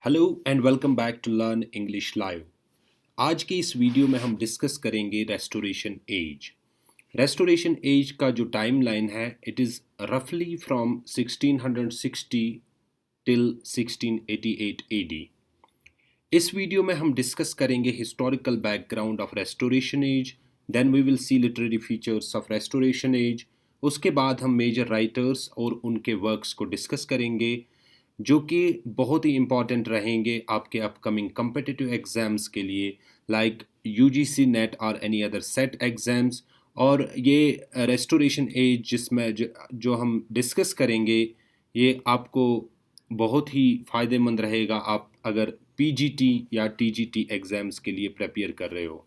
Hello and welcome back to learn English live. आज के इस वीडियो में हम डिस्कस करेंगे रेस्टोरेशन एज। रेस्टोरेशन एज का जो टाइम लाइन है इट इज़ रफली फ्रॉम 1660 टिल 1688 AD। इस वीडियो में हम डिस्कस करेंगे historical background of restoration age, then we will see literary features of restoration age. उसके बाद हम मेजर राइटर्स और उनके वर्क्स को डिस्कस करेंगे जो कि बहुत ही इम्पॉर्टेंट रहेंगे आपके अपकमिंग कम्पिटिटिव एग्ज़ाम्स के लिए, लाइक UGC नेट और एनी अदर सेट एग्ज़ाम्स। और ये रेस्टोरेशन एज जिसमें जो हम डिस्कस करेंगे ये आपको बहुत ही फ़ायदेमंद रहेगा आप अगर PGT या TGT एग्ज़ाम्स के लिए प्रिपेयर कर रहे हो।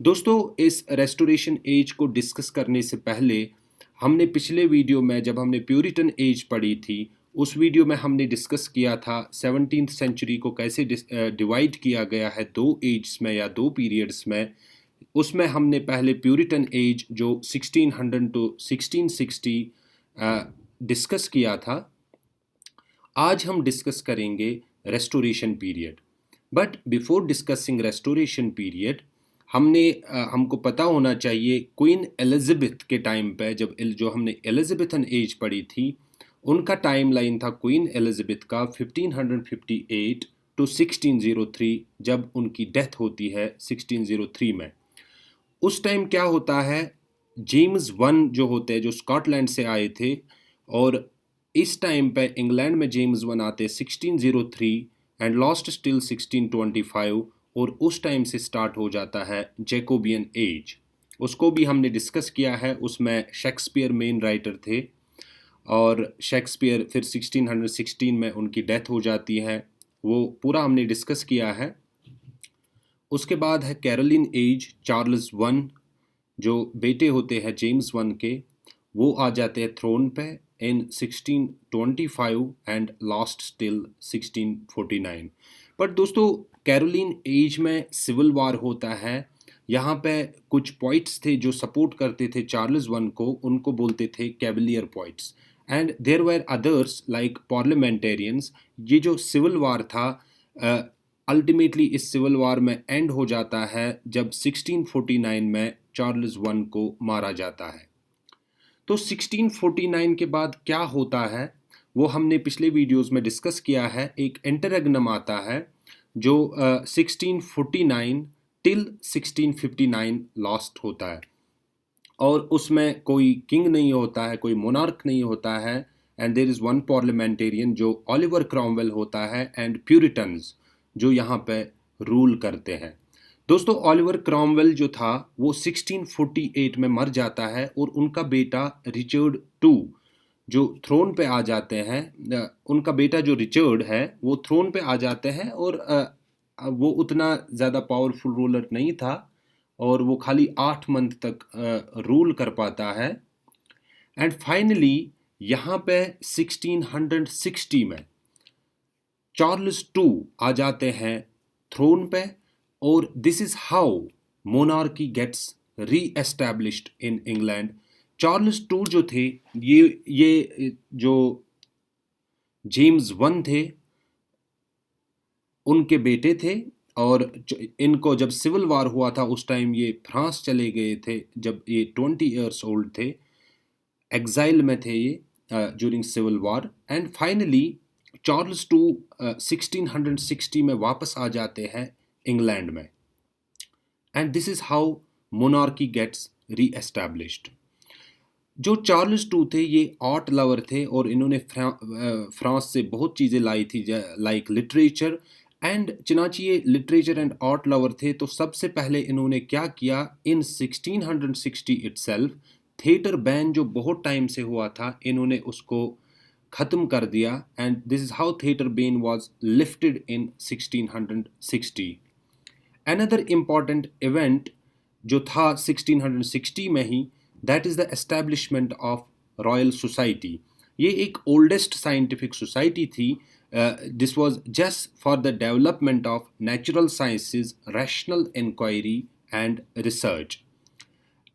दोस्तों, इस रेस्टोरेशन एज को डिस्कस करने से पहले हमने पिछले वीडियो में जब हमने प्यूरिटन एज पढ़ी थी उस वीडियो में हमने डिस्कस किया था 17th सेंचुरी को कैसे डिवाइड किया गया है दो एज्स में या दो पीरियड्स में। उसमें हमने पहले प्यूरिटन एज जो 1600 टू 1660 डिस्कस किया था। आज हम डिस्कस करेंगे restoration period. But before discussing restoration period हमको पता होना चाहिए क्वीन एलिजाबेथ के टाइम पे जो हमने एलिजाबेथन एज पढ़ी थी उनका टाइम लाइन था क्वीन एलिजाबेथ का 1558 टू 1603 जब उनकी डेथ होती है 1603 में। उस टाइम क्या होता है, जेम्स वन जो होते हैं जो स्कॉटलैंड से आए थे और इस टाइम पे इंग्लैंड में जेम्स वन आते 1603 एंड लॉस्ट स्टिल 1625 और उस टाइम से स्टार्ट हो जाता है जैकोबियन एज। उसको भी हमने डिस्कस किया है, उसमें शेक्सपियर मेन राइटर थे और शेक्सपियर फिर 1616 में उनकी डेथ हो जाती है, वो पूरा हमने डिस्कस किया है। उसके बाद है कैरोलिन एज, चार्ल्स वन जो बेटे होते हैं जेम्स वन के वो आ जाते हैं थ्रोन पे इन 1625 एंड लास्ट टिल 1649। बट दोस्तों कैरोलिन एज में सिविल वार होता है। यहाँ पे कुछ पॉइंट्स थे जो सपोर्ट करते थे चार्ल्स वन को, उनको बोलते थे cavalier points and there were others like parliamentarians. ये जो सिविल वार था अल्टीमेटली इस सिविल वार में एंड हो जाता है जब 1649 में चार्ल्स वन को मारा जाता है। तो 1649 के बाद क्या होता है वो हमने पिछले वीडियोस में डिस्कस किया है। एक इंटररेग्नम आता है जो 1649 टिल 1659 लास्ट होता है और उसमें कोई किंग नहीं होता है, कोई मोनार्क नहीं होता है and there is one parliamentarian जो ओलिवर क्रॉमवेल होता है एंड प्यूरिटन्स जो यहाँ पे रूल करते हैं। दोस्तों ओलिवर क्रॉमवेल जो था वो 1648 में मर जाता है और उनका बेटा रिचर्ड टू जो थ्रोन पे आ जाते हैं। उनका बेटा जो रिचर्ड है वो थ्रोन पे आ जाते हैं और वो उतना ज़्यादा पावरफुल रूलर नहीं था और वो खाली 8 मंथ तक रूल कर पाता है एंड फाइनली यहाँ पे 1660 में चार्ल्स टू आ जाते हैं थ्रोन पे और this is how monarchy gets reestablished in England. Charles two जो थे ये जो जेम्स वन थे उनके बेटे थे और इनको जब सिविल वार हुआ था उस टाइम ये फ्रांस चले गए थे जब ये 20 ईयर्स ओल्ड थे, एग्जाइल में थे ये during civil war and finally Charles two 1660 में वापस आ जाते हैं इंग्लैंड में and this is how monarchy gets reestablished. जो चार्ल्स टू थे ये आर्ट लवर थे और इन्होंने फ्रांस से बहुत चीज़ें लाई थी लाइक लिटरेचर एंड चनाची ये लिटरेचर एंड आर्ट लवर थे। तो सबसे पहले इन्होंने क्या किया, इन 1660 इटसेल्फ थिएटर बैन जो बहुत टाइम से हुआ था इन्होंने उसको ख़त्म कर दिया and this is how theatre ban was lifted in 1660। Another important event जो था 1660 में ही, that is the establishment of royal society. ये एक ओल्डेस्ट साइंटिफिक सोसाइटी थी। This was just for the development of natural sciences, rational inquiry and research.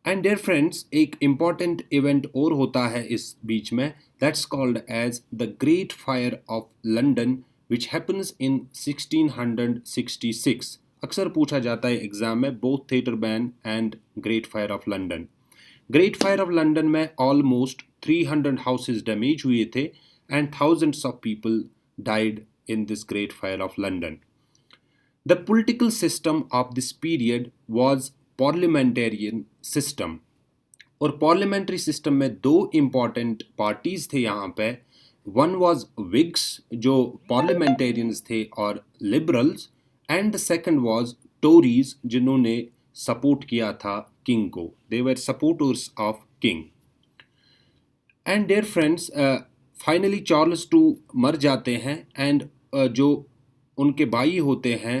And dear friends एक important event और होता है इस बीच में, that's called as the great fire of London which happens in 1666. अक्सर पूछा जाता है एग्जाम में both theatre ban and great fire of London. Great fire of London में ऑलमोस्ट 300 हाउसेज डैमेज हुए थे and thousands of people died in this great fire of London. The political system of this period was parliamentarian system. और parliamentary system में दो important parties थे यहाँ पे. One was Whigs जो parliamentarians थे और liberals, and the second was Tories जिन्होंने support किया था king को. They were supporters of king. And dear friends, finally Charles to मर जाते हैं एंड जो उनके भाई होते हैं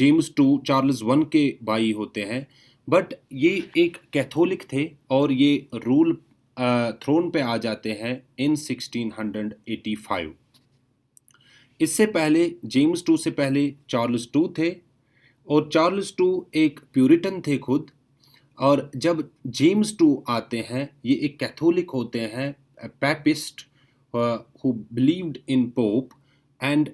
जेम्स टू चार्ल्स वन के भाई होते हैं, बट ये एक कैथोलिक थे और ये रूल थ्रोन पे आ जाते हैं इन 1685. इससे पहले जेम्स टू से पहले चार्ल्स टू थे और चार्ल्स टू एक प्यूरिटन थे खुद, और जब जेम्स टू आते हैं ये एक कैथोलिक होते हैं, पैपिस्ट who believed in Pope, and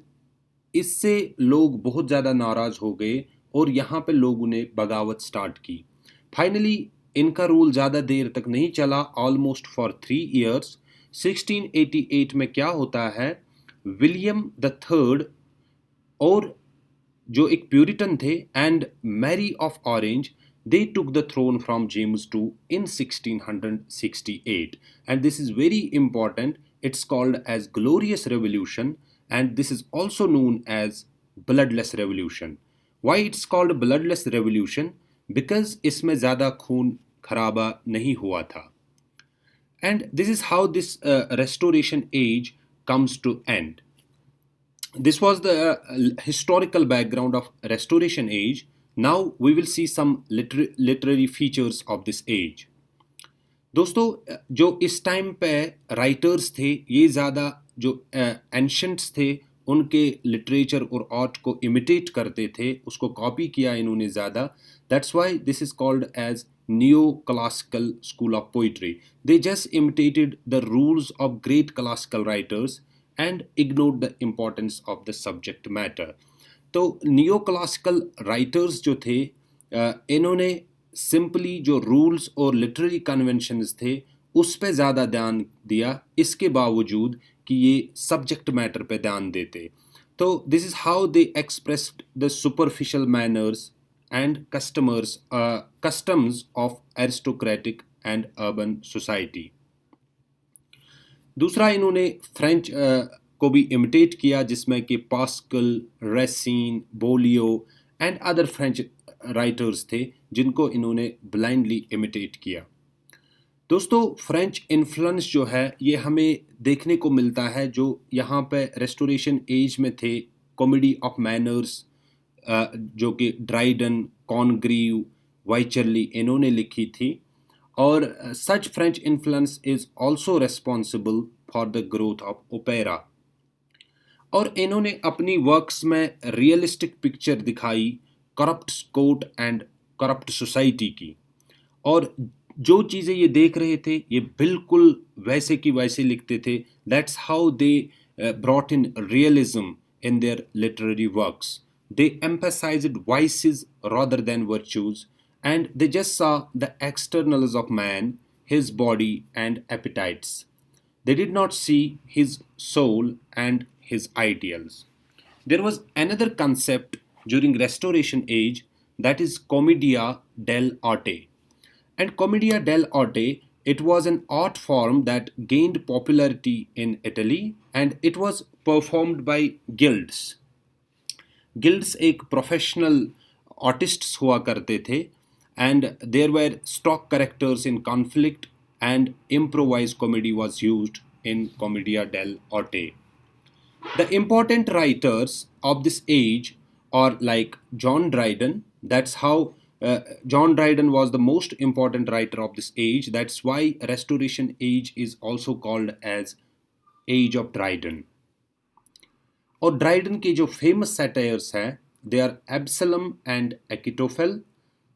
इससे लोग बहुत ज़्यादा नाराज़ हो गए और यहाँ पे लोगों ने बगावत स्टार्ट की. फाइनली इनका रूल ज़्यादा देर तक नहीं चला, ऑलमोस्ट फॉर 3 years. 1688 में क्या होता है, विलियम द थर्ड और जो एक प्यूरिटन थे and Mary of Orange, they took the throne from James II in 1668, and this is very important. It's called as Glorious Revolution, and this is also known as Bloodless Revolution. Why it's called Bloodless Revolution? Because इसमें ज़्यादा खून खराबा नहीं हुआ था. And this is how this Restoration Age comes to end. This was the historical background of Restoration Age. Now we will see some literary features of this age. दोस्तों जो इस टाइम पे राइटर्स थे ये ज़्यादा जो एंशंट्स थे उनके लिटरेचर और आर्ट को इमिटेट करते थे, उसको कॉपी किया इन्होंने ज़्यादा. That's why this is called as new classical school of poetry. They just imitated the rules of great classical writers and ignored the importance of the subject matter. तो neo classical writers जो थे इन्होंने simply जो rules और literary conventions थे उस पे ज़्यादा ध्यान दिया, इसके बावजूद कि ये सब्जेक्ट मैटर पे ध्यान देते. तो this is how they expressed the superficial manners and customs of aristocratic and urban society. दूसरा इन्होंने फ्रेंच को भी इमिटेट किया, जिसमें कि पास्कल, रेसिन, बोलियो एंड अदर फ्रेंच राइटर्स थे जिनको इन्होंने ब्लाइंडली इमिटेट किया. दोस्तों फ्रेंच इन्फ्लुएंस जो है ये हमें देखने को मिलता है जो यहाँ पे रेस्टोरेशन एज में थे. कॉमेडी ऑफ मैनर्स जो कि ड्राइडन, कॉनग्रीव, वाइचरली इन्होंने लिखी थी, और such French influence is also responsible for the growth of opera. और इन्होंने अपनी वर्क्स में रियलिस्टिक पिक्चर दिखाई corrupt court and corrupt society की, और जो चीज़ें ये देख रहे थे ये बिल्कुल वैसे की वैसे लिखते थे. That's how they brought in realism in their literary works. They emphasized vices rather than virtues, and they just saw the externals of man, his body and appetites. They did not see his soul and his ideals. There was another concept during Restoration Age, that is Commedia dell'arte. And Commedia dell'arte, it was an art form that gained popularity in Italy, and it was performed by guilds. Guilds एक professional artists हुआ करते थे, and there were stock characters in conflict, and improvised comedy was used in Commedia dell'arte. The important writers of this age are like John Dryden. That's how John Dryden was the most important writer of this age. That's why Restoration Age is also called as Age of Dryden. और Dryden के जो famous satires हैं, they are Absalom and Achitophel,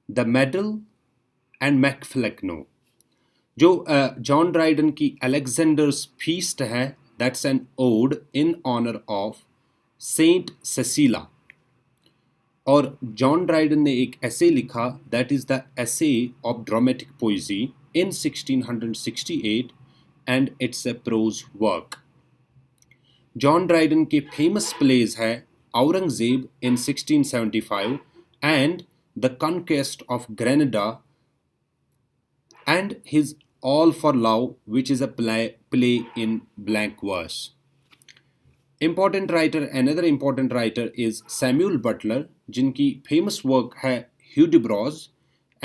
the medal and MacFlecknoe. जो John Dryden की Alexander's feast है, that's an ode in honour of Saint Cecilia. और John Dryden ने एक ऐसे लिखा that is the essay of dramatic poesy in 1668 and it's a prose work. John Dryden के famous plays है Aurangzeb in 1675 and the conquest of Granada and his All for Love, which is a play in blank verse. Another important writer is Samuel Butler, जिनकी famous work है Hudibras,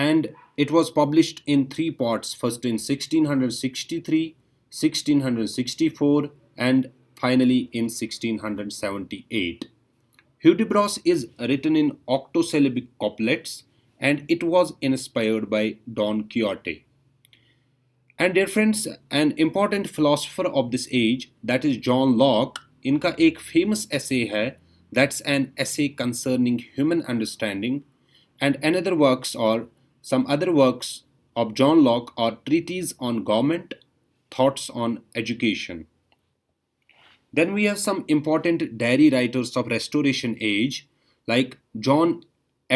and it was published in 3 parts, first in 1663, 1664, and finally in 1678. Hudibras is written in octosyllabic couplets, and it was inspired by Don Quixote. And dear friends, an important philosopher of this age, that is John Locke, इनका एक famous essay है, that's an essay concerning human understanding, and another works or some other works of John Locke are treatises on government, thoughts on education. Then we have some important diary writers of Restoration age like John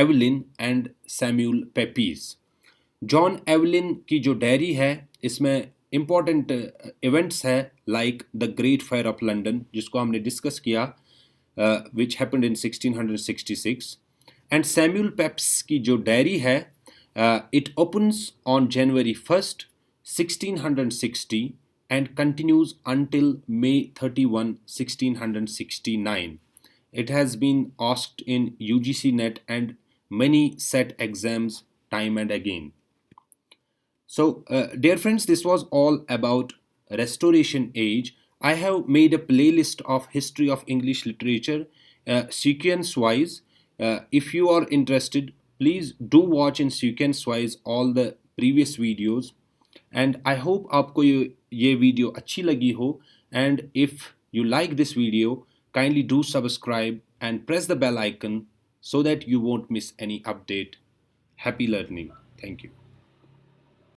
EVELYN and Samuel Pepys. John Evelyn की जो diary है इसमें important events है like the great fire of London, जिसको हमने discuss किया, which happened in 1666, and Samuel Pep's की जो डायरी है it opens on January 1st 1660 and continues until May 31, 1669. It has been asked in UGC NET and many set exams time and again. So, dear friends, this was all about Restoration age. I have made a playlist of history of English literature sequence wise. If you are interested, please do watch in sequence wise all the previous videos. And I hope आपको ये video अच्छी लगी हो. And if you like this video, kindly do subscribe and press the bell icon so that you won't miss any update. Happy learning. Thank you.